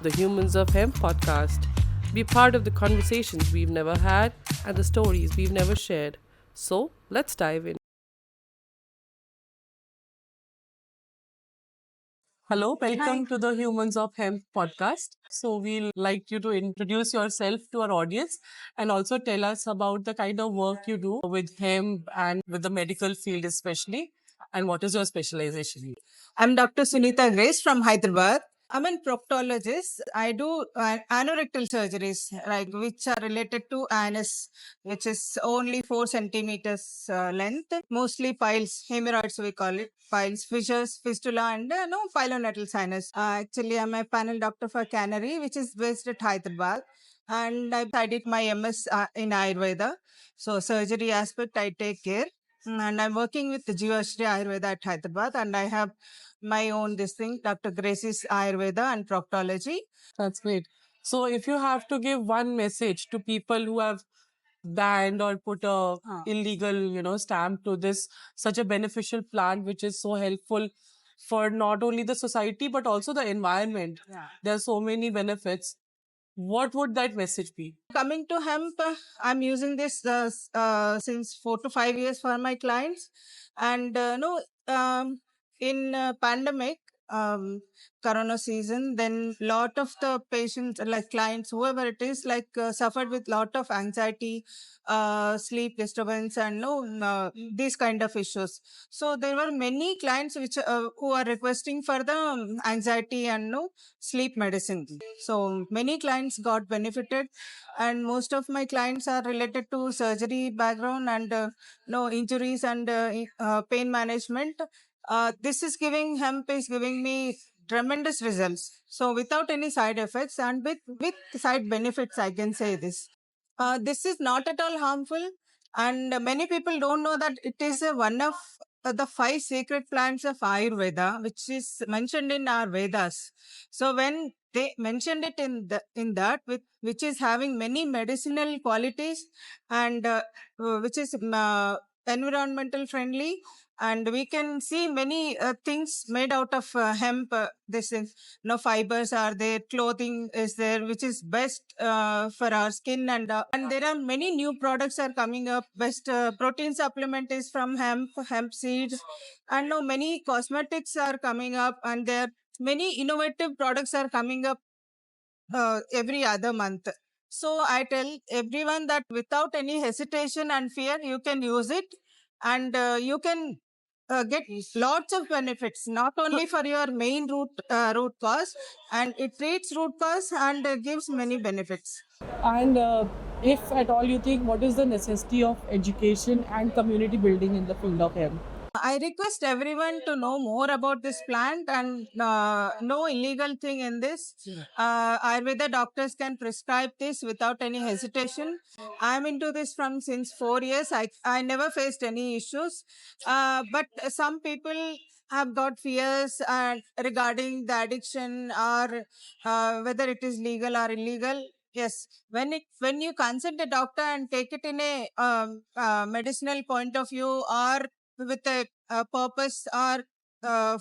the Humans of Hemp podcast. Be part of the conversations we've never had and the stories we've never shared. So, let's dive in. Hello, welcome to the Humans of Hemp podcast. So, we'll like you to introduce yourself to our audience and also tell us about the kind of work you do with hemp and with the medical field, especially, and what is your specialization? I'm Dr. Sunita Grace from Hyderabad. I'm a proctologist. I do anorectal surgeries, like which are related to anus, which is only 4 centimeters length. Mostly piles, hemorrhoids we call it, piles, fissures, fistula, and no pilonatal sinus. Actually, I'm a panel doctor for Canary, which is based at Hyderabad. And I did my MS in Ayurveda. So surgery aspect, I take care. And I'm working with the Jivashri Ayurveda at Hyderabad, and I have my own this thing, Dr. Gracie's Ayurveda and Proctology. That's great. So, if you have to give one message to people who have banned or put a illegal, stamp to this such a beneficial plant, which is so helpful for not only the society but also the environment. Yeah. There are so many benefits. What would that message be? Coming to hemp, I'm using this since 4 to 5 years for my clients. And no, in pandemic, corona season, then lot of the patients, like clients, whoever it is, like suffered with lot of anxiety, sleep disturbance, and no these kind of issues. So there were many clients which who are requesting for the anxiety and no sleep medicine. So many clients got benefited, and most of my clients are related to surgery background and no injuries and pain management. This is giving hemp is giving me tremendous results. So without any side effects and with side benefits, I can say this. This is not at all harmful, and many people don't know that it is one of the 5 sacred plants of Ayurveda, which is mentioned in our Vedas. So when they mentioned it in that, which is having many medicinal qualities and which is environmental friendly, and we can see many things made out of hemp. This is no fibers are there, clothing is there, which is best for our skin, and there are many new products are coming up. Best protein supplement is from hemp seeds, and now many cosmetics are coming up, and there many innovative products are coming up every other month. So I tell everyone that without any hesitation and fear, you can use it, and you can get lots of benefits, not only for your main root cause, and it treats root cause and gives many benefits. And if at all you think, what is the necessity of education and community building in the field of hemp? I request everyone to know more about this plant and no illegal thing in this. Ayurveda doctors can prescribe this without any hesitation. I'm into this from since 4 years. I never faced any issues. But some people have got fears regarding the addiction or whether it is legal or illegal. Yes, when you consult a doctor and take it in a medicinal point of view, or with a purpose, or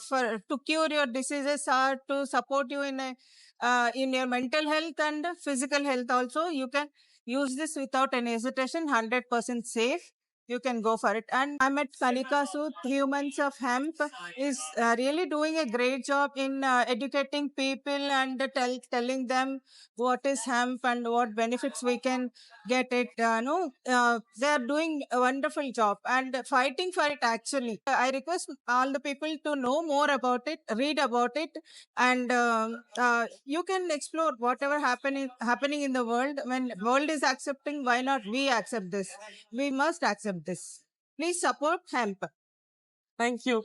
for to cure your diseases, or to support you in your mental health and physical health also, you can use this without any hesitation. 100% safe. You can go for it. And I'm at Kalika Sooth. Humans of Hemp is really doing a great job in educating people and telling them what is hemp and what benefits we can get it. No, they are doing a wonderful job and fighting for it. Actually, I request all the people to know more about it, read about it, and you can explore whatever happening in the world. When world is accepting, why not we accept this? We must accept this. Please support hemp. Thank you.